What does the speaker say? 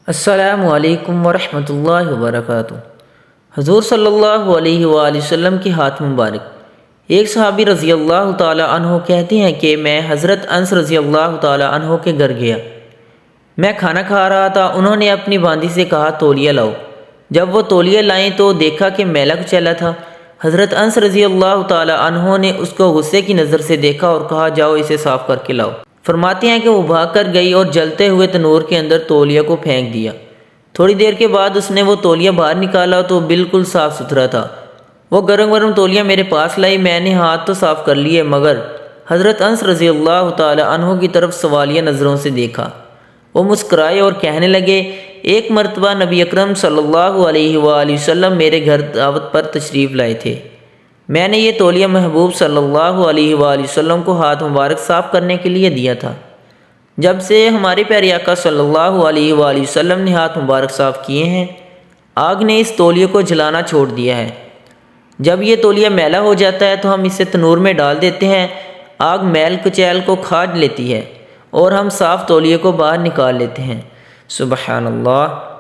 السلام علیکم ورحمۃ اللہ وبرکاتہ۔ حضور صلی اللہ علیہ وآلہ وسلم کے ہاتھ مبارک۔ ایک صحابی رضی اللہ تعالی عنہ کہتے ہیں کہ میں حضرت انس رضی اللہ تعالی عنہ کے گھر گیا۔ میں کھانا کھا رہا تھا۔ انہوں نے اپنی باندی سے کہا تولیہ لاؤ۔ جب وہ تولیہ لائیں تو دیکھا کہ میلا کچیلا تھا۔ حضرت انس رضی اللہ تعالی عنہ نے اس کو غصے کی نظر سے دیکھا اور کہا جاؤ اسے صاف کر کے لاؤ۔ فرماتے ہیں کہ وہ بھاگ کر گئی اور جلتے ہوئے تنور کے اندر تولیہ کو پھینک دیا۔ تھوڑی دیر کے بعد اس نے وہ تولیہ باہر نکالا تو بالکل صاف ستھرا تھا۔ وہ گرم گرم تولیہ میرے پاس لائی۔ میں نے ہاتھ تو صاف کر لیے مگر حضرت انس رضی اللہ تعالی عنہ کی طرف سوالیہ نظروں سے دیکھا۔ وہ مسکرائے اور کہنے لگے ایک مرتبہ نبی اکرم صلی اللہ علیہ وآلہ وسلم میرے گھر دعوت پر تشریف لائے تھے۔ میں نے یہ تولیہ محبوب صلی اللہ علیہ وآلہ وسلم کو ہاتھ مبارک صاف کرنے کے لیے دیا تھا۔ جب سے ہمارے پیارے آقا صلی اللہ علیہ وآلہ وسلم نے ہاتھ مبارک صاف کیے ہیں، آگ نے اس تولیے کو جلانا چھوڑ دیا ہے۔ جب یہ تولیہ میلا ہو جاتا ہے تو ہم اسے تنور میں ڈال دیتے ہیں۔ آگ میل کچیل کو کھا لیتی ہے اور ہم صاف تولیے کو باہر نکال لیتے ہیں۔ سبحان اللہ۔